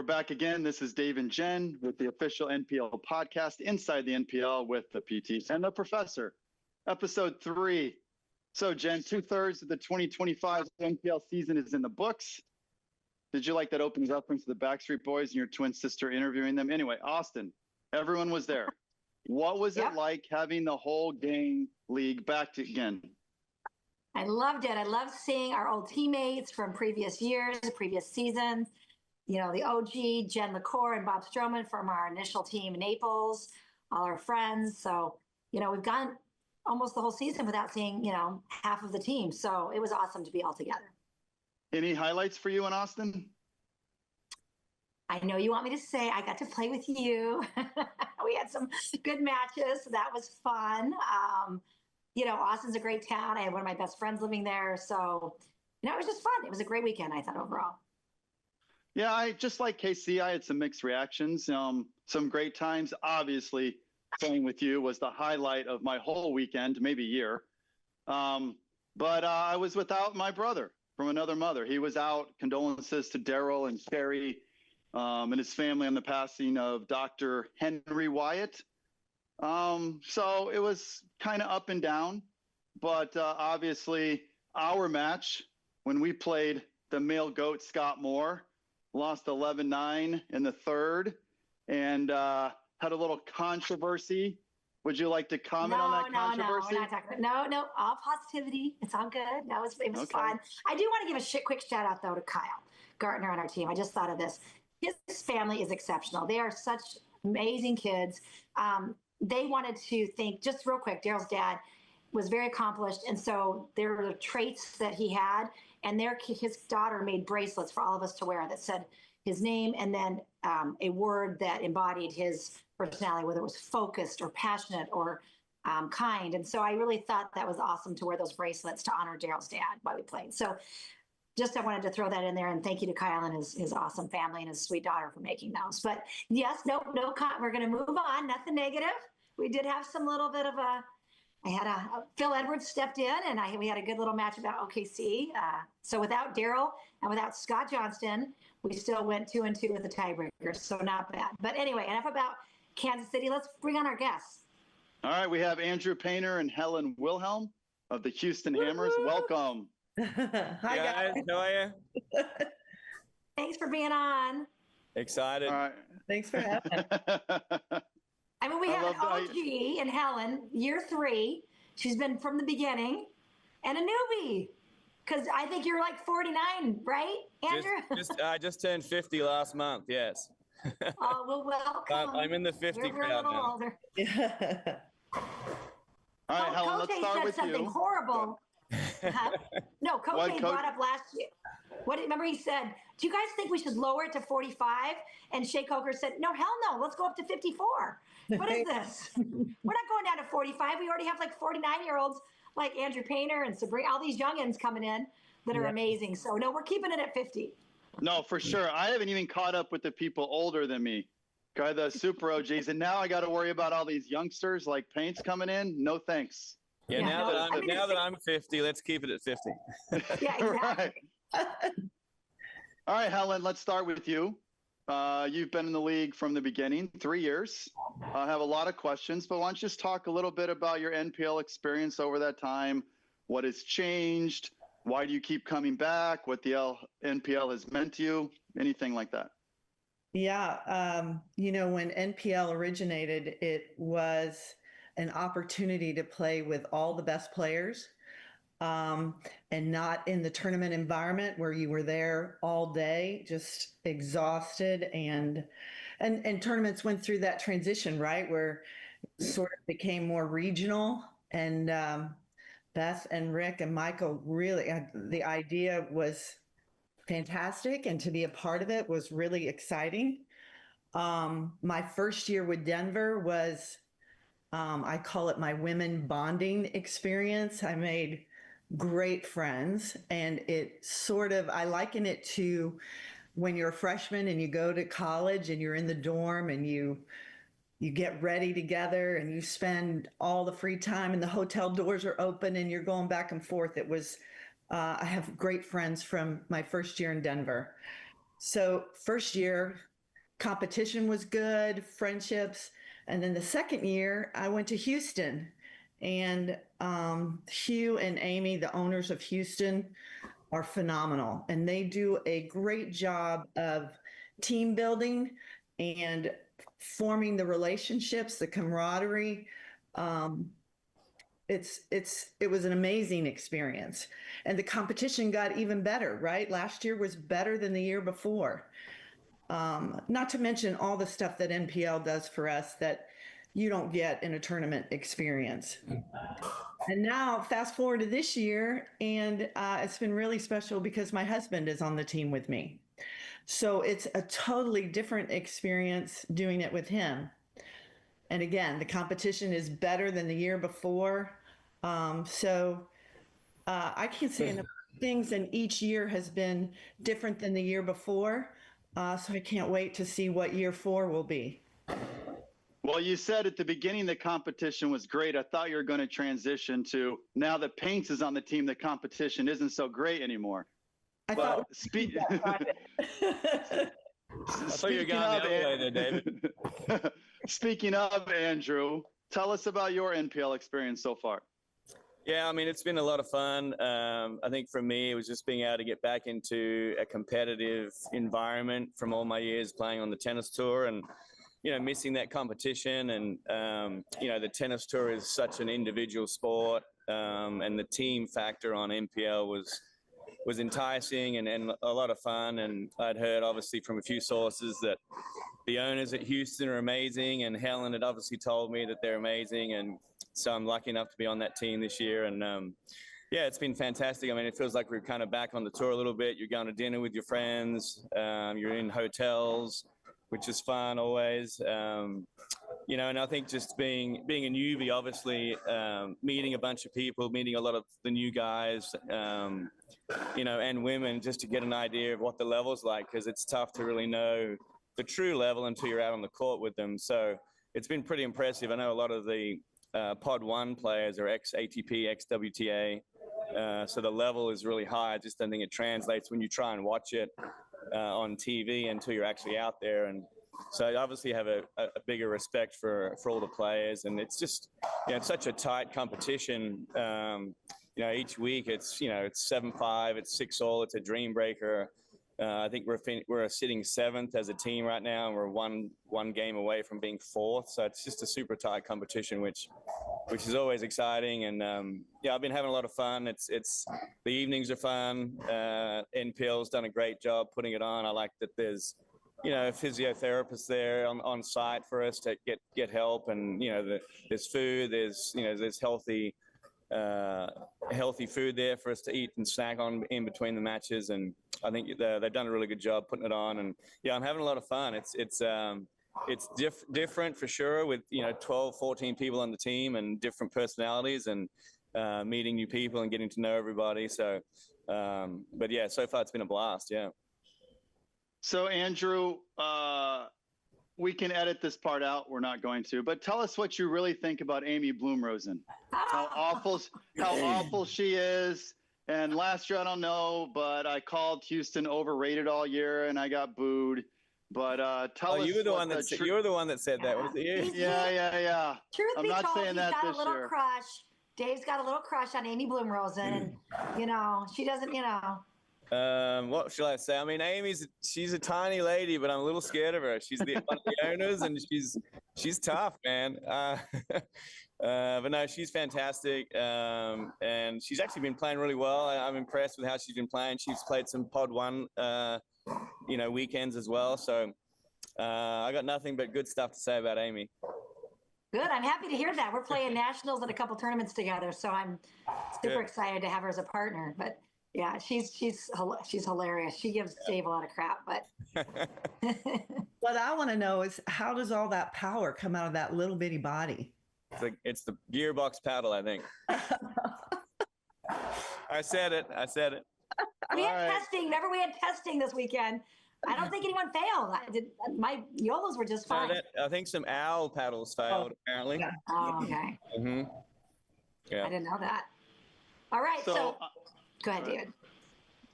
back again. This is Dave and Jen with the official NPL podcast, Inside the NPL, with the PT and the Professor, episode 3. So, Jen, 2/3 of the 2025 NPL season is in the books. Did you like that opening reference to the Backstreet Boys and your twin sister interviewing them? Anyway, Austin, everyone was there. What was it like having the whole gang league back again? I loved it. I loved seeing our old teammates from previous years, previous seasons. You know, the OG, Jen LaCour and Bob Stroman from our initial team in Naples, all our friends. So, you know, we've gone almost the whole season without seeing, you know, half of the team. So it was awesome to be all together. Any highlights for you in Austin? I know you want me to say I got to play with you. We had some good matches. So that was fun. You know, Austin's a great town. I had one of my best friends living there. So, you know, it was just fun. It was a great weekend, I thought, overall. Yeah, I just like KC. I had some mixed reactions, some great times. Obviously, playing with you was the highlight of my whole weekend, maybe year. But I was without my brother from another mother. He was out. Condolences to Daryl and Sherry and his family on the passing of Dr. Henry Wyatt. So it was kind of up and down. But obviously, our match, when we played the male GOAT, Scott Moore, lost 11-9 in the third and had a little controversy. Would you like to comment on that controversy? No, we're not talking about, no, all positivity. It's all good. No, it was fun. I do want to give a quick shout out, though, to Kyle Gartner on our team. I just thought of this. His family is exceptional. They are such amazing kids. They wanted to think, just real quick, Daryl's dad was very accomplished. And so there were traits that he had. And his daughter made bracelets for all of us to wear that said his name and then a word that embodied his personality, whether it was focused or passionate or kind. And so I really thought that was awesome to wear those bracelets to honor Daryl's dad while we played. So just I wanted to throw that in there, and thank you to Kyle and his awesome family and his sweet daughter for making those. But yes, we're going to move on. Nothing negative. We did have some little bit of Phil Edwards stepped in, and we had a good little match about OKC. So without Daryl and without Scott Johnston, we still went 2-2 with the tiebreaker. So not bad. But anyway, enough about Kansas City. Let's bring on our guests. All right, we have Andrew Painter and Helen Wilhelm of the Houston Hammers. Welcome. Hi guys, how are you? Thanks for being on. Excited. All right. Thanks for having us. I mean, we have an OG in Helen, year 3. She's been from the beginning, and a newbie. Because I think you're like 49, right, Andrew? Just turned 50 last month, yes. Oh, well, welcome. I'm in the 50 we're crowd a little now. older. All right, Helen, let's start with you. Something horrible. No, Cote brought up last year. Remember he said, do you guys think we should lower it to 45? And Shea Coker said, no, hell no, let's go up to 54. What is this? We're not going down to 45. We already have like 49-year-olds like Andrew Painter and Sabrina, all these youngins coming in that are amazing. So no, we're keeping it at 50. No, for sure. I haven't even caught up with the people older than me. The super OGs. And now I got to worry about all these youngsters like Paint's coming in. No thanks. Yeah, now that I'm 50, let's keep it at 50. Yeah, exactly. Right. All right, Helen, let's start with you. You've been in the league from the beginning, 3 years. I have a lot of questions, but why don't you just talk a little bit about your NPL experience over that time? What has changed? Why do you keep coming back? What the NPL has meant to you? Anything like that? Yeah. You know, when NPL originated, it was an opportunity to play with all the best players and not in the tournament environment where you were there all day, just exhausted. And tournaments went through that transition, right, where it sort of became more regional. And Beth and Rick and Michael really, the idea was fantastic. And to be a part of it was really exciting. My first year with Denver was, I call it my women bonding experience. I made great friends, and I liken it to when you're a freshman and you go to college and you're in the dorm and you get ready together and you spend all the free time and the hotel doors are open and you're going back and forth. It was, I have great friends from my first year in Denver. So first year, competition was good, friendships. And then the second year, I went to Houston, and Hugh and Amy, the owners of Houston, are phenomenal. And they do a great job of team building and forming the relationships, the camaraderie. It was an amazing experience, and the competition got even better. Right, last year was better than the year before. Not to mention all the stuff that NPL does for us that you don't get in a tournament experience. And now, fast forward to this year, and it's been really special because my husband is on the team with me. So it's a totally different experience doing it with him. And again, the competition is better than the year before. I can't say enough things, and each year has been different than the year before. So I can't wait to see what year 4 will be. Well, you said at the beginning the competition was great. I thought you were going to transition to now that Paints is on the team, the competition isn't so great anymore. I thought you were going the other way there, David. Speaking of, Andrew, tell us about your NPL experience so far. Yeah, I mean, it's been a lot of fun. I think for me, it was just being able to get back into a competitive environment from all my years playing on the tennis tour, and missing that competition. And the tennis tour is such an individual sport, and the team factor on NPL was enticing and a lot of fun. And I'd heard obviously from a few sources that the owners at Houston are amazing, and Helen had obviously told me that they're amazing. And so I'm lucky enough to be on that team this year. And it's been fantastic. I mean, it feels like we're kind of back on the tour a little bit. You're going to dinner with your friends. You're in hotels, which is fun always. And I think just being a newbie, obviously, meeting a bunch of people, meeting a lot of the new guys, and women, just to get an idea of what the level's like, because it's tough to really know the true level until you're out on the court with them. So it's been pretty impressive. I know a lot of the Pod 1 players are ex-ATP, ex-WTA, so the level is really high. I just don't think it translates when you try and watch it on TV until you're actually out there. And so I obviously have a bigger respect for all the players, and it's just, it's such a tight competition. Each week it's 7-5, it's 6-all, it's a dream breaker. I think we're sitting 7th as a team right now, and we're one game away from being 4th. So it's just a super tight competition, which is always exciting. And I've been having a lot of fun. It's the evenings are fun. NPL's done a great job putting it on. I like that there's a physiotherapist there on site for us to get help, and there's food, there's healthy food there for us to eat and snack on in between the matches. And I think they've done a really good job putting it on. And I'm having a lot of fun. It's different for sure, with 12, 14 people on the team and different personalities, and meeting new people and getting to know everybody. So so far it's been a blast. Yeah. So Andrew, we can edit this part out. We're not going to, but tell us what you really think about Amy Bloomrosen. How awful she is. And last year, I don't know, but I called Houston overrated all year, and I got booed. But tell us. You were the one that said that, was it you? Yeah. Truth I'm be not told, saying that got this a little year. crush. Dave's got a little crush on Amy Bloomrosen, and she doesn't. What shall I say? I mean, she's a tiny lady, but I'm a little scared of her. She's one of the owners, and she's tough, man. But no, she's fantastic, and she's actually been playing really well. I'm impressed with how she's been playing. She's played some Pod 1, weekends as well. So I got nothing but good stuff to say about Amy. Good. I'm happy to hear that. We're playing nationals at a couple tournaments together, so I'm super excited to have her as a partner. But yeah, she's hilarious. She gives Dave a lot of crap, but. What I want to know is, how does all that power come out of that little bitty body? It's the gearbox paddle, I think. I said it. We had testing. Remember, we had testing this weekend. I don't think anyone failed. My YOLOs were just fine. I think some owl paddles failed, apparently. Yeah. Oh, okay. Mm-hmm. Yeah. I didn't know that. All right, so go ahead, David.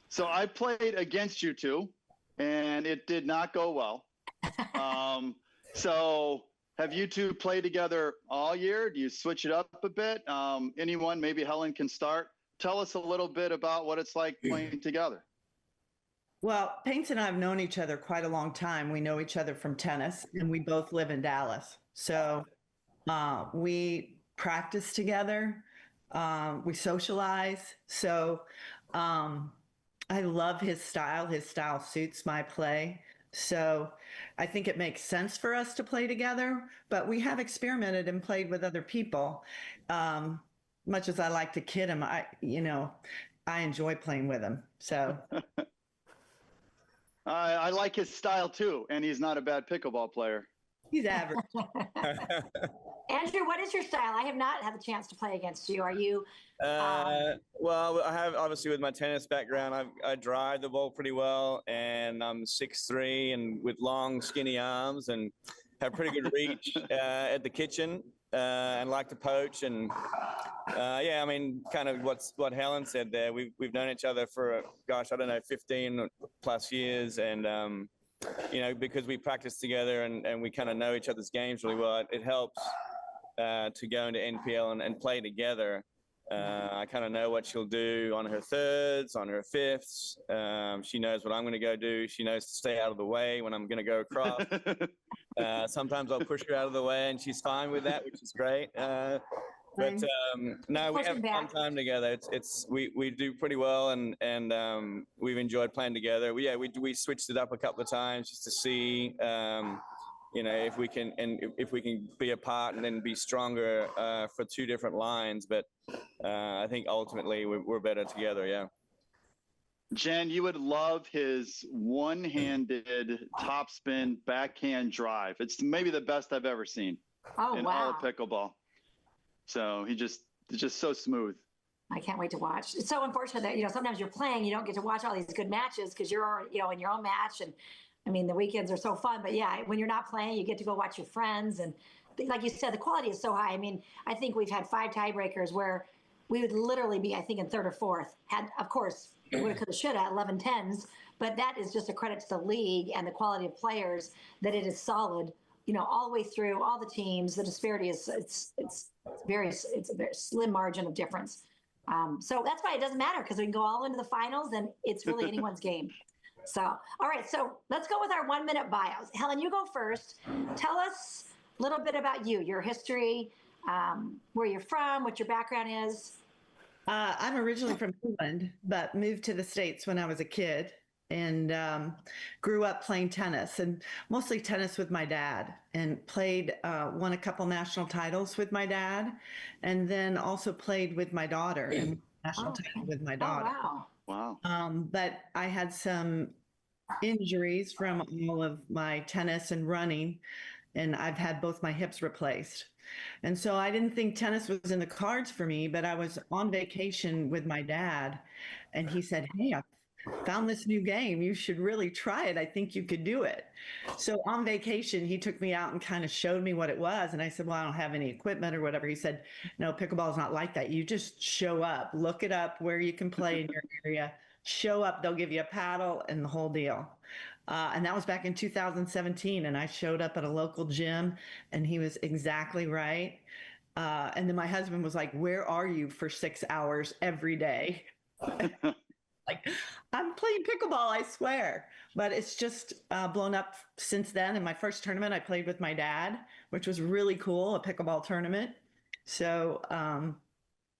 So I played against you two, and it did not go well. So have you two played together all year? Do you switch it up a bit? Anyone, maybe Helen can start. Tell us a little bit about what it's like playing together. Well, Paints and I have known each other quite a long time. We know each other from tennis, and we both live in Dallas. So we practice together. We socialize. So I love his style. His style suits my play. So I think it makes sense for us to play together, but we have experimented and played with other people. Much as I like to kid him, I enjoy playing with him. So I like his style too, and he's not a bad pickleball player. he's average. Andrew, what is your style? I have not had the chance to play against you. Are you? Well, I have, obviously, with my tennis background, I drive the ball pretty well, and I'm 6'3" and with long, skinny arms, and have pretty good reach at the kitchen, and like to poach. And yeah, I mean, kind of what Helen said there. We've known each other for, gosh, I don't know, 15 plus years, and because we practice together and we kind of know each other's games really well, it helps to go into NPL and play together. I kind of know what she'll do on her thirds, on her fifths. She knows what I'm going to go do. She knows to stay out of the way when I'm going to go across. Sometimes I'll push her out of the way, and she's fine with that, which is great. But no, we have a fun time together. We do pretty well, and we've enjoyed playing together. We switched it up a couple of times just to see if we can be apart and then be stronger for two different lines. But I think ultimately we're better together. Yeah. Jen, you would love his one-handed topspin backhand drive. It's maybe the best I've ever seen in all of pickleball. So it's just so smooth. I can't wait to watch. It's so unfortunate that, sometimes you're playing, you don't get to watch all these good matches because you're, in your own match. And I mean, the weekends are so fun, but yeah, when you're not playing, you get to go watch your friends. And like you said, the quality is so high. I mean, I think we've had 5 tiebreakers where we would literally be, I think, in third or fourth. Of course, woulda, coulda, shoulda, 11-10s, but that is just a credit to the league and the quality of players that it is solid, all the way through, all the teams. The disparity is, it's a very slim margin of difference. So that's why it doesn't matter, because we can go all into the finals and it's really anyone's game. So, all right, so let's go with our 1-minute bios. Helen, you go first. Tell us a little bit about you, your history, where you're from, what your background is. I'm originally from England, but moved to the States when I was a kid, and grew up playing tennis, and mostly tennis with my dad, and won a couple national titles with my dad, and then also played with my daughter and national title with my daughter. Oh, wow. But I had some injuries from all of my tennis and running, and I've had both my hips replaced. And so I didn't think tennis was in the cards for me, but I was on vacation with my dad, and he said, "Hey, I found this new game. You should really try it. I think you could do it." So on vacation, he took me out and kind of showed me what it was. And I said, "Well, I don't have any equipment or whatever." He said, "No, pickleball is not like that. You just show up, look it up where you can play in your area, show up, they'll give you a paddle and the whole deal." And that was back in 2017. And I showed up at a local gym, and he was exactly right. And then my husband was like, "Where are you for 6 hours every day?" Like, I'm playing pickleball, I swear. But it's just blown up since then. In my first tournament, I played with my dad, which was really cool, a pickleball tournament. So,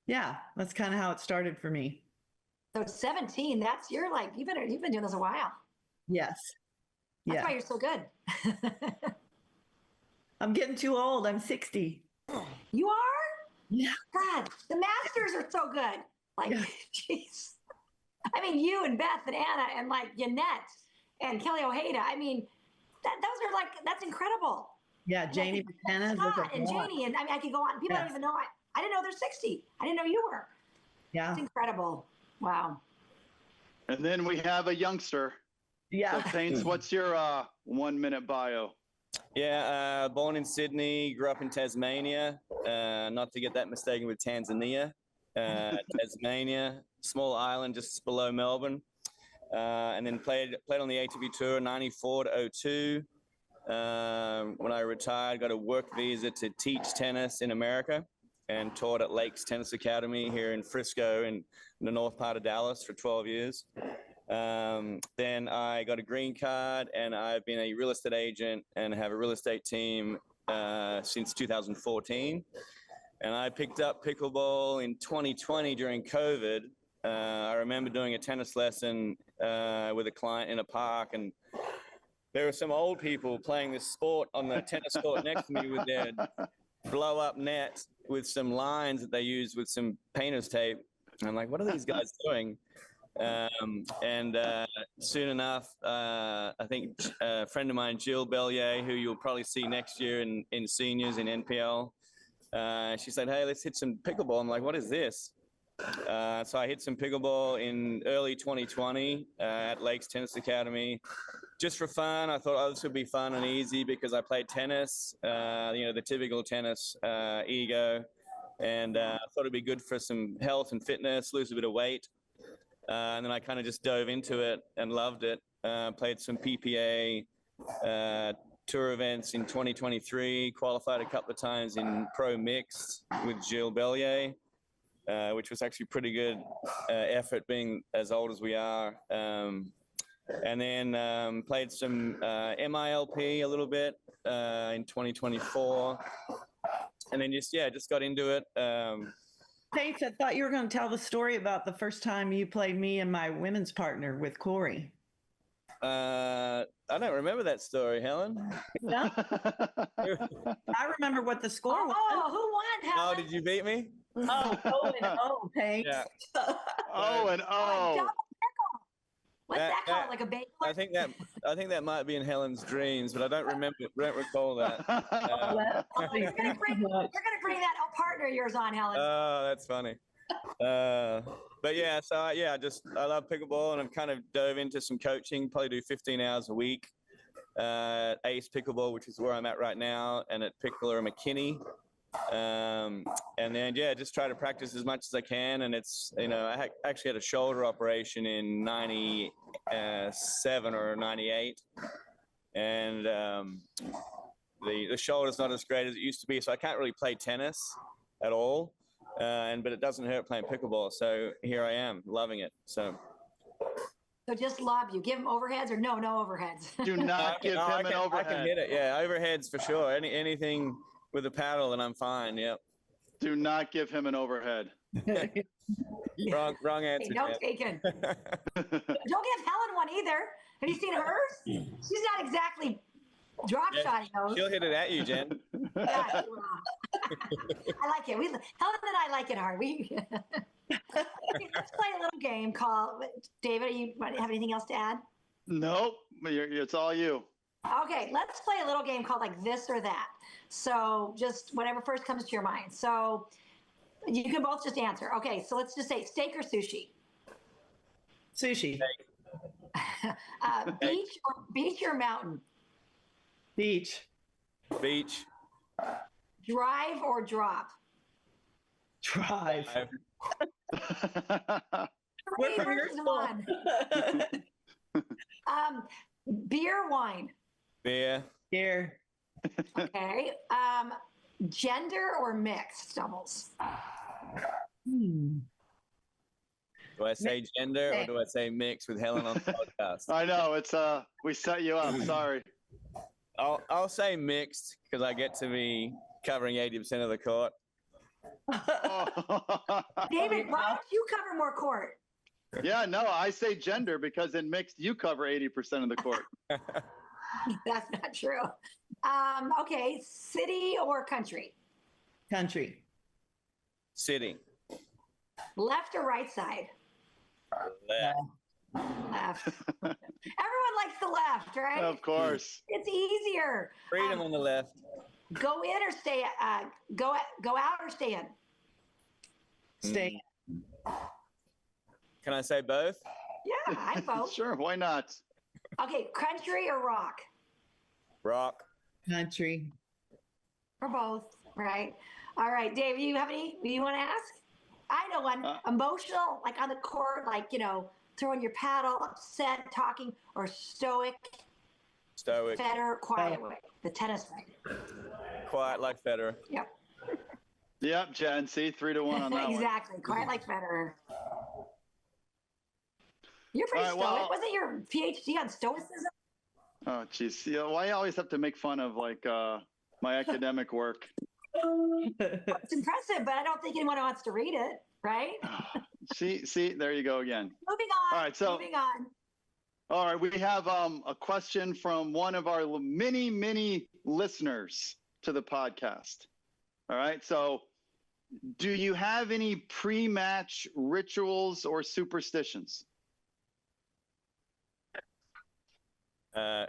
yeah, that's kind of how it started for me. So 17, you've been doing this a while. Yes. That's why you're so good. I'm getting too old. I'm 60. You are? Yeah. God, the Masters are so good. Like, jeez. I mean, you and Beth and Anna and like Yannette and Kelly Ojeda. I mean, that's incredible. Yeah, Janie McKenna. Scott and Janie, and I mean, I could go on. People don't even know. I didn't know they're 60. I didn't know you were. Yeah. It's incredible. Wow. And then we have a youngster. Yeah. So, Paints, what's your 1-minute bio? Yeah, born in Sydney, grew up in Tasmania, not to get that mistaken with Tanzania. Tasmania, small island just below Melbourne, and then played on the ATP Tour 94 to 02. When I retired, got a work visa to teach tennis in America and taught at Lakes Tennis Academy here in Frisco in the north part of Dallas for 12 years. Then I got a green card and I've been a real estate agent and have a real estate team since 2014. And I picked up pickleball in 2020 during COVID. I remember doing a tennis lesson with a client in a park, and there were some old people playing this sport on the tennis court next to me with their blow-up net with some lines that they use with some painter's tape. And I'm like, what are these guys doing? Soon enough, I think a friend of mine, Jill Bellier, who you'll probably see next year in seniors in NPL, she said, hey, let's hit some pickleball. I'm like, what is this? So I hit some pickleball in early 2020 at Lakes Tennis Academy, just for fun. I thought, oh, this would be fun and easy because I played tennis, the typical tennis ego, and I thought it'd be good for some health and fitness, lose a bit of weight. And then I kind of just dove into it and loved it. Played some PPA tour events in 2023, qualified a couple of times in pro mixed with Jill Bellier, which was actually pretty good effort being as old as we are. And then played some MILP a little bit in 2024. And then just got into it. Thanks. I thought you were going to tell the story about the first time you played me and my women's partner with Corey. I don't remember that story, Helen. No? I remember what the score was. Oh, who won, Helen? Oh, did you beat me? Oh, thanks. Yeah. Oh, and Oh, oh. double pickle. What's that called? Like a bagel? I think that might be in Helen's dreams, but I don't recall that. You're gonna bring that partner of yours on, Helen. Oh, that's funny. But yeah, so I love pickleball, and I've kind of dove into some coaching. Probably do 15 hours a week. Ace Pickleball, which is where I'm at right now, and at Pickler McKinney. And then just try to practice as much as I can. And it's I actually had a shoulder operation in 97 or 98, and the shoulder's not as great as it used to be, so I can't really play tennis at all. But it doesn't hurt playing pickleball. So here I am, loving it. So just lob you. Give him overheads or no overheads. Do not give him an overhead. I can hit it. Yeah, overheads for sure. Anything with a paddle, and I'm fine. Yep. Do not give him an overhead. Wrong answer. Don't taken. Don't give Helen one either. Have you seen hers? She's not exactly drop shotting those. She'll hit it at you, Jen. Yeah, she will. I like it. Helen and I like it hard. Let's play a little game called. David, you have anything else to add? Nope. It's all you. Okay, let's play a little game called like this or that. So just whatever first comes to your mind. So you can both just answer. Okay, so let's just say steak or sushi. Sushi. Beach or mountain? Beach. Beach. Drive or drop? Drive. Three versus one. Beer, wine? Beer. Beer. Okay. Gender or mixed doubles? Do I say gender or do I say mix with Helen on the podcast? I know it's we set you up. Sorry. I'll say mixed because I get to be covering 80% of the court. David, why don't you cover more court? Yeah, no, I say gender because in mixed you cover 80% of the court. That's not true. Okay, city or country? Country. City. Left or right side? Left. Everyone likes the left, right? Of course. It's easier. Freedom on the left. Go in or stay? Go out or stay in? Stay. Can I say both? Yeah, I vote. Sure, why not? Okay, country or rock? Rock. Country. Or both, right? All right, Dave, you have any you want to ask? I know one. Emotional, like on the court, like, throwing your paddle, upset, talking, or stoic? Stoic. Federer, quiet way. The tennis way. Quiet like Federer. Yep. Yep, Jen. See, 3-1 on that Exactly. Quiet like Federer. You're pretty All right, stoic. well- Wasn't your PhD on stoicism? Oh, geez. Yeah, well, I always have to make fun of like my academic work. It's impressive, but I don't think anyone wants to read it, right? See, there you go again. Moving on. All right, so- moving on. All right, we have a question from one of our many listeners to the podcast. All right, so do you have any pre-match rituals or superstitions?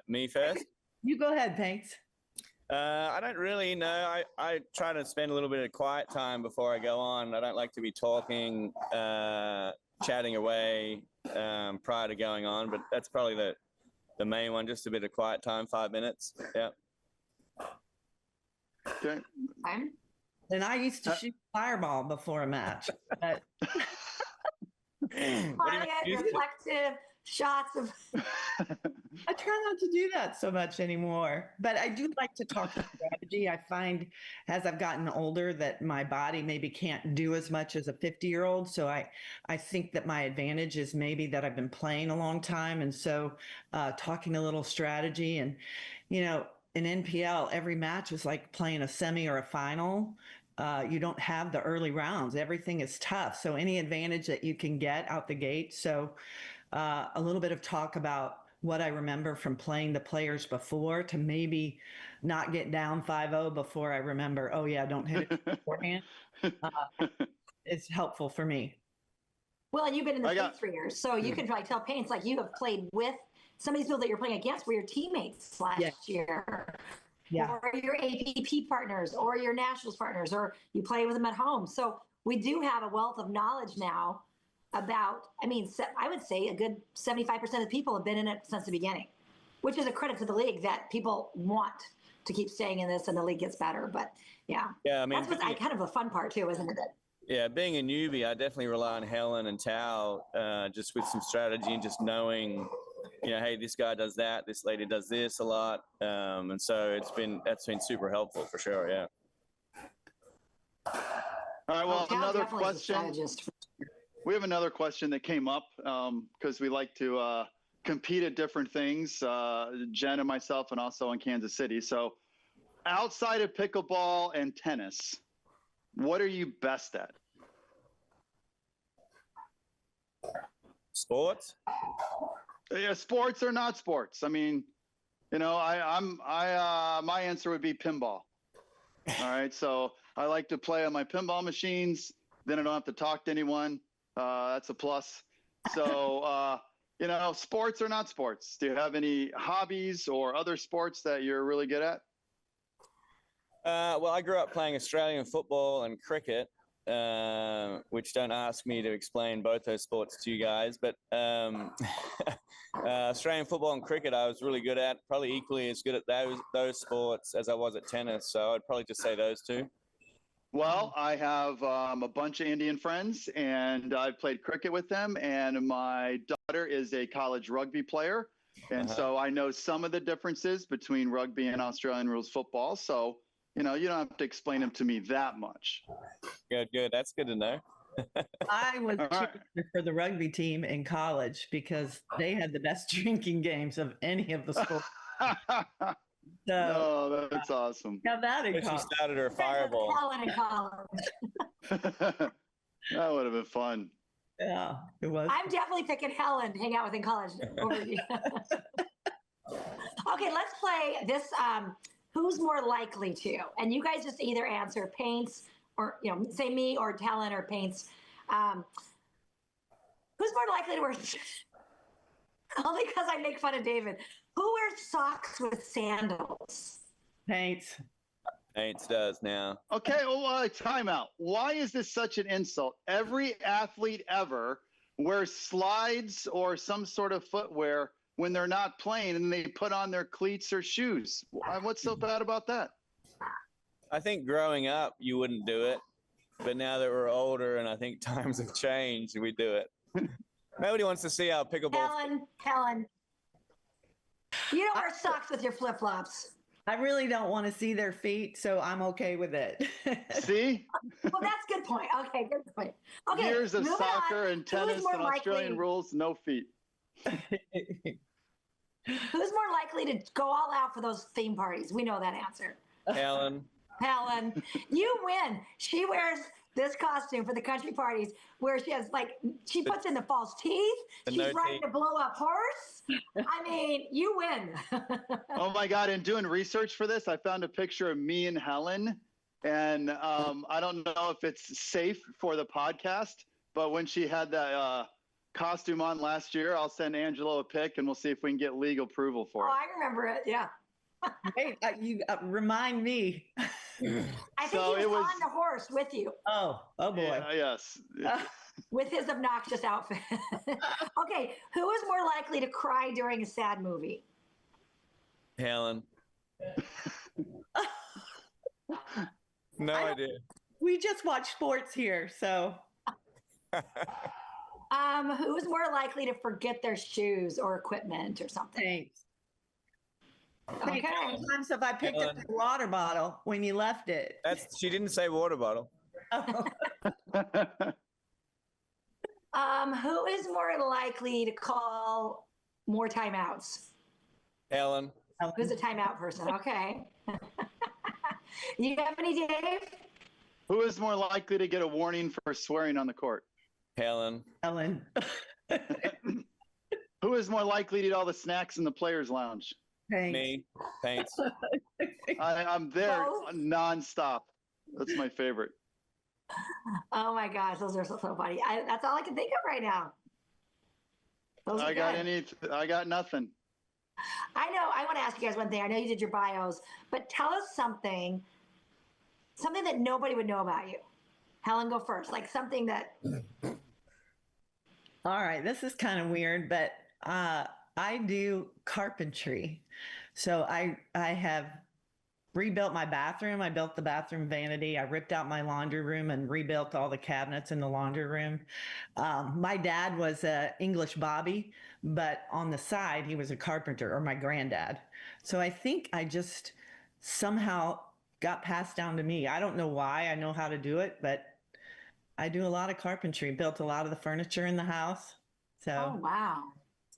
Me first? You go ahead, Paints. I don't really know. I try to spend a little bit of quiet time before I go on. I don't like to be talking, chatting away prior to going on, but that's probably the main one, just a bit of quiet time, 5 minutes. Yeah. Okay. And I used to shoot fireball before a match. But Quiet, reflective shots of. I try not to do that so much anymore, but I do like to talk strategy. I find as I've gotten older that my body maybe can't do as much as a 50-year-old. So I think that my advantage is maybe that I've been playing a long time. And so talking a little strategy and, you know, in NPL, every match is like playing a semi or a final. You don't have the early rounds. Everything is tough. So any advantage that you can get out the gate. So a little bit of talk about what I remember from playing the players before to maybe not get down 5-0 before I remember, oh yeah, don't hit it beforehand. It's helpful for me. Well, and you've been in the States for years, so you can probably tell Paints like you have played with some of these people that you're playing against were your teammates last year. Yeah. Or your AVP partners or your nationals partners, or you play with them at home. So we do have a wealth of knowledge now about, I mean, I would say a good 75% of people have been in it since the beginning, which is a credit to the league that people want to keep staying in this and the league gets better. But yeah, I mean, that's what's kind of a fun part too, isn't it? Yeah, being a newbie, I definitely rely on Helen and Tao just with some strategy and just knowing, you know, hey, this guy does that, this lady does this a lot. And so that's been super helpful for sure. Yeah. All right. Well, another question. We have another question that came up because we like to compete at different things, Jen and myself, and also in Kansas City. So outside of pickleball and tennis, what are you best at? Sports? Yeah, sports or not sports. I mean, you know, my answer would be pinball. All right. So I like to play on my pinball machines. Then I don't have to talk to anyone. That's a plus. So, you know, sports or not sports. Do you have any hobbies or other sports that you're really good at? Well, I grew up playing Australian football and cricket, which don't ask me to explain both those sports to you guys. But Australian football and cricket, I was really good at, probably equally as good at those sports as I was at tennis. So I'd probably just say those two. Well, I have a bunch of Indian friends, and I've played cricket with them. And my daughter is a college rugby player. And so I know some of the differences between rugby and Australian rules football. So, you know, you don't have to explain them to me that much. Good. That's good to know. I was cheering for the rugby team in college because they had the best drinking games of any of the sports. So, no, that's awesome. Now that in She college. started her fireball. Helen in college. That would have been fun. Yeah, it was. I'm definitely picking Helen to hang out with in college. Okay, let's play this. Who's more likely to? And you guys just either answer Paints or, you know, say me or Helen or Paints. Who's more likely to wear? Only because I make fun of David. Who wears socks with sandals? Paints. Paints does now. Okay, well, time out. Why is this such an insult? Every athlete ever wears slides or some sort of footwear when they're not playing and they put on their cleats or shoes. What's so bad about that? I think growing up, you wouldn't do it. But now that we're older and I think times have changed, we do it. Nobody wants to see our pickleball. Helen. You don't wear socks with your flip-flops. I really don't want to see their feet, so I'm okay with it. See? Well, that's a good point. Okay, good point. Okay, Years of moving soccer on. and tennis and Australian rules, no feet. Who's more likely to go all out for those theme parties? We know that answer. Helen. Helen, you win. She wears this costume for the country parties where she has she puts in the false teeth. She's riding a blow up horse. I mean, you win. Oh my God. In doing research for this, I found a picture of me and Helen. And I don't know if it's safe for the podcast, but when she had that costume on last year, I'll send Angelo a pic and we'll see if we can get legal approval for it. Oh, I remember it. Yeah. Hey, you remind me. I think he was on the horse with you. Oh boy. Yes. With his obnoxious outfit. Okay, who is more likely to cry during a sad movie? Helen. No idea. We just watch sports here, so. Who is more likely to forget their shoes or equipment or something? Thanks. Okay. How many times have I picked up the water bottle when you left it? She didn't say water bottle. Oh. Who is more likely to call more timeouts? Helen. Who's a timeout person? Okay. You have any, Dave? Who is more likely to get a warning for swearing on the court? Helen. Helen. Who is more likely to eat all the snacks in the players' lounge? Thanks. Me. Paints. I'm there Both? nonstop. That's my favorite. Oh my gosh, those are so funny. That's all I can think of right now. Those are good. I got nothing. I know. I want to ask you guys one thing. I know you did your bios, but tell us something that nobody would know about you. Helen, go first. Like something that. All right, this is kind of weird, but I do carpentry. So I have rebuilt my bathroom. I built the bathroom vanity. I ripped out my laundry room and rebuilt all the cabinets in the laundry room. My dad was a English Bobby, but on the side, he was a carpenter, or my granddad. So I think I just somehow got passed down to me. I don't know why. I know how to do it, but I do a lot of carpentry, built a lot of the furniture in the house. So Oh, wow.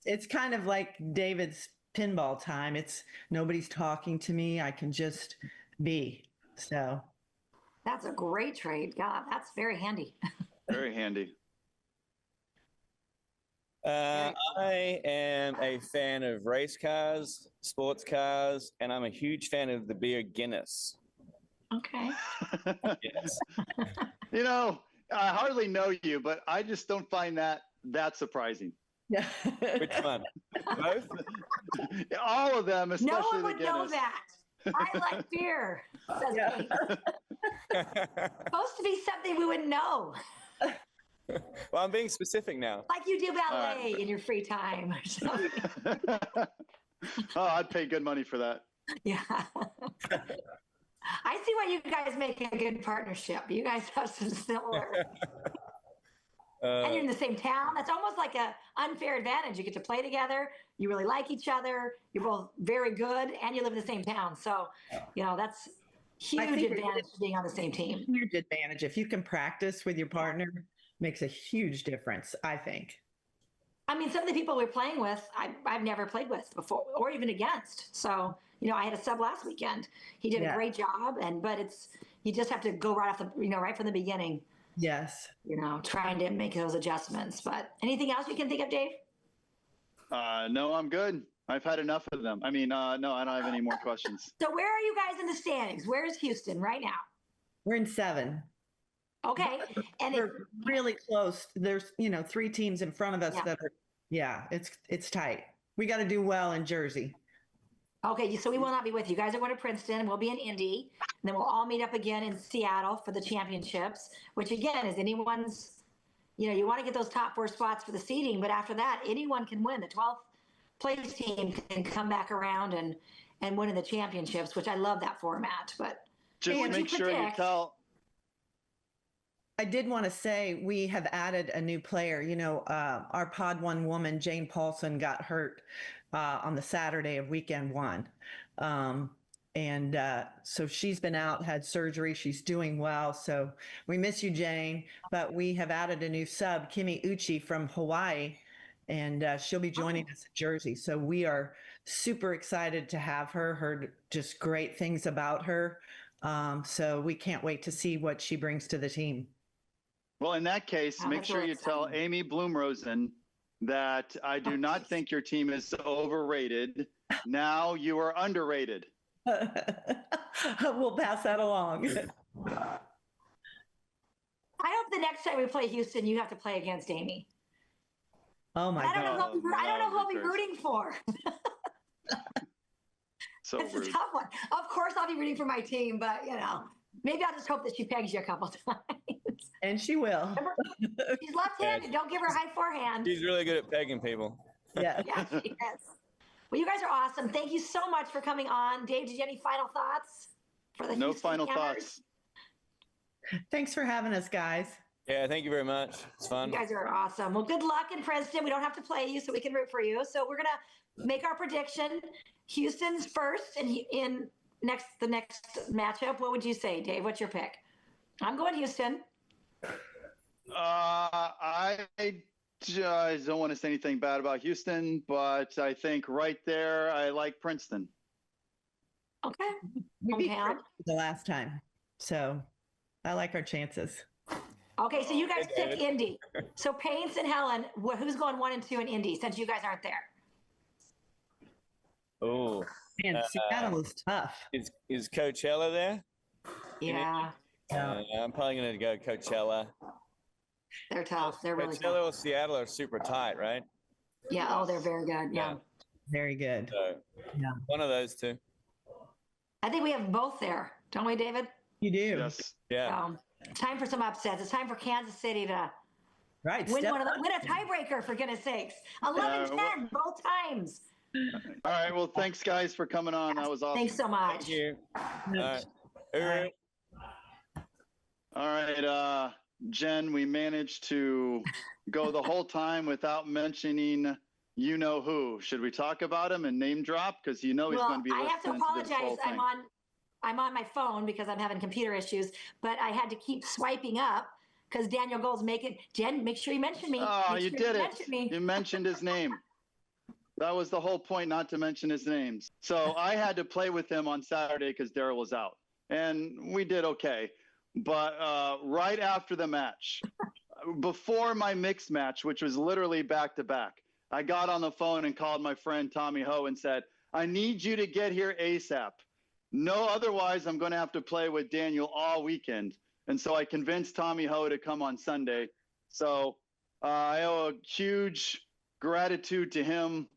it's kind of like David's pinball time. It's nobody's talking to me. I can just be. So That's a great trade. God, that's very handy. Very handy. I am a fan of race cars, sports cars, and I'm a huge fan of the beer Guinness. Okay. Yes. You know, I hardly know you, but I just don't find that surprising. yeah. Which one? Both? All of them, especially No one the would Guinness. know that. I like beer. Says Yeah. Kate. Supposed to be something we wouldn't know. Well, I'm being specific now. Like you do ballet in your free time or something. Oh, I'd pay good money for that. Yeah. I see why you guys make a good partnership. You guys have some similar. And you're in the same town. That's almost like an unfair advantage. You get to play together. You really like each other. You're both very good, and you live in the same town. So, that's huge advantage to being on the same team. Huge advantage. If you can practice with your partner, makes a huge difference, I think. I mean, some of the people we're playing with, I've never played with before or even against. So, I had a sub last weekend. He did a great job, but you just have to go right off right from the beginning. Yes. Trying to make those adjustments. But anything else you can think of, Dave? No, I'm good. I've had enough of them. I mean, no, I don't have any more questions. So where are you guys in the standings? Where is Houston right now? We're in 7. Okay. And we're really close. There's, 3 teams in front of us that are, it's tight. We got to do well in Jersey. Okay, so we will not be with you. You guys are going to Princeton, and we'll be in Indy, and then we'll all meet up again in Seattle for the championships, which again is anyone's, you want to get those top 4 spots for the seeding, but after that, anyone can win. The 12th place team can come back around and win in the championships, which I love that format. But just make sure you tell. I did want to say we have added a new player. Our Pod 1 woman, Jane Paulson, got hurt on the Saturday of weekend one. So she's been out, had surgery. She's doing well. So we miss you, Jane. But we have added a new sub, Kimi Uchi from Hawaii, and she'll be joining us in Jersey. So we are super excited to have her. Heard just great things about her. So we can't wait to see what she brings to the team. Well, in that case, make sure you tell Amy Bloomrosen that I do not think your team is overrated. Now you are underrated. We'll pass that along. I hope the next time we play Houston, you have to play against Amy. Oh my God. I don't know who I'll be rooting for. So it's rude. a tough one. Of course, I'll be rooting for my team, but maybe I'll just hope that she pegs you a couple times. And she will. Remember, she's left-handed. Don't give her a high forehand. She's really good at pegging people. Yeah. Yeah, she is. Well, you guys are awesome. Thank you so much for coming on. Dave, did you have any final thoughts for the No Houston final Hammers? thoughts. Thanks for having us, guys. Yeah, thank you very much. It's fun. You guys are awesome. Well, good luck in Princeton. We don't have to play you, so we can root for you. So we're gonna make our prediction. Houston's first, and in the next matchup. What would you say, Dave? What's your pick? I'm going Houston. I don't want to say anything bad about Houston, but I think right there, I like Princeton. Okay. We beat Hometown. the last time, so I like our chances. Okay, so you guys pick Indy. So Paints and Helen, who's going 1 and 2 in Indy since you guys aren't there? Oh, Man, Seattle is tough. is Coachella there? Yeah, I'm probably going to go Coachella. they're tough. They're really Coachella tough. or Seattle are super tight, right? Yeah, oh, they're very good. Yeah. Very good. So, Yeah. one of those two. I think we have both there, don't we, David? You do. Yes. Yeah. Time for some upsets. It's time for Kansas City to Right. win a tiebreaker, for goodness sakes. 11-10, both times. All right. Well, thanks, guys, for coming on. That was awesome. Thanks so much. Thank you. All right. Hooroo. All right, Jen, we managed to go the whole time without mentioning you know who. Should we talk about him and name drop? Because he's going to be I have to listening to this whole apologize. thing. I'm on my phone because I'm having computer issues, but I had to keep swiping up because Daniel Gold's making. Jen, make sure you mention me. Oh, Make you sure did it. mention me. You mentioned his name. That was the whole point, not to mention his names. So I had to play with him on Saturday because Daryl was out. And we did okay. But right after the match, before my mixed match, which was literally back-to-back, I got on the phone and called my friend Tommy Ho and said, I need you to get here ASAP. No, otherwise I'm going to have to play with Daniel all weekend. And so I convinced Tommy Ho to come on Sunday. So I owe a huge gratitude to him,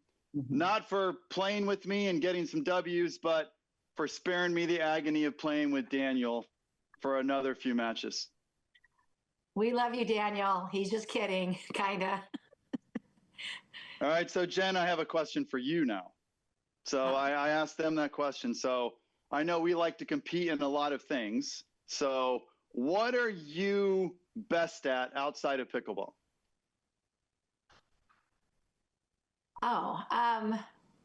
not for playing with me and getting some W's, but for sparing me the agony of playing with Daniel for another few matches. We love you, Daniel. He's just kidding, kind of. All right. So, Jen, I have a question for you now. So I asked them that question. So I know we like to compete in a lot of things. So what are you best at outside of pickleball?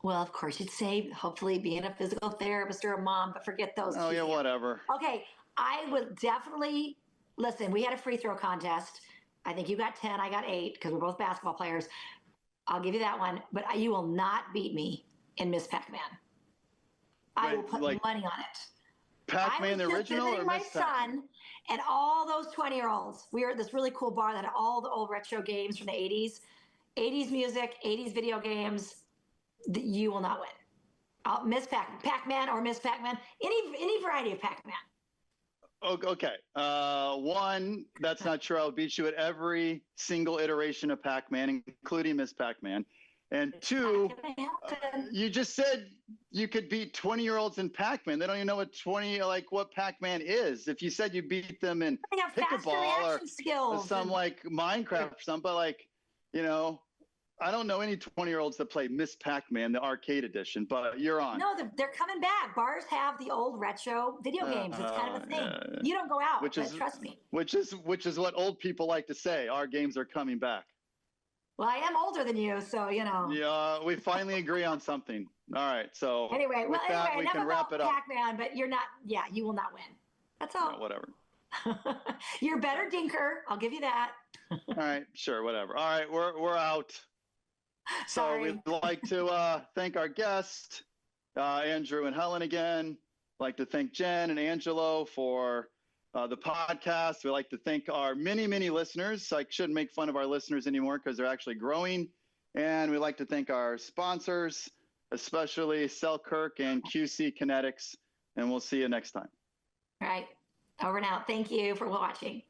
Well, of course, you'd say hopefully being a physical therapist or a mom, but forget those. Oh, yeah, whatever. Okay, I would definitely, listen, we had a free throw contest. I think you got 10, I got 8, because we're both basketball players. I'll give you that one, but you will not beat me in Miss Pac-Man. I will put money on it. Pac-Man the original or my Miss Pac-Man? son and all those 20-year-olds. We were at this really cool bar that had all the old retro games from the 80s music, 80s video games. You will not win. Miss Pac-Man or Miss Pac-Man, any variety of Pac-Man. Okay. One, that's not true. I'll beat you at every single iteration of Pac-Man, including Miss Pac-Man. And two, you just said you could beat 20-year-olds in Pac-Man. They don't even know what Pac-Man is. If you said you beat them in pickleball or some like Minecraft or something, but I don't know any 20-year-olds that play Miss Pac-Man, the arcade edition, but you're on. No, they're coming back. Bars have the old retro video games. It's kind of a thing. You don't go out, but trust me. Which is what old people like to say. Our games are coming back. Well, I am older than you, so you know. Yeah, we finally agree on something. All right. So Anyway, with that, we enough can wrap about it up. Pac-Man, but you're not. Yeah, you will not win. That's all. Yeah, whatever. You're better dinker. I'll give you that. All right, sure, whatever. All right, we're out. So Sorry. we'd like to thank our guest, Andrew and Helen again. Like to thank Jen and Angelo for the podcast. We'd like to thank our many listeners. I shouldn't make fun of our listeners anymore because they're actually growing. And we'd like to thank our sponsors, especially Selkirk and QC Kinetics. And we'll see you next time. All right. Over and out. Thank you for watching.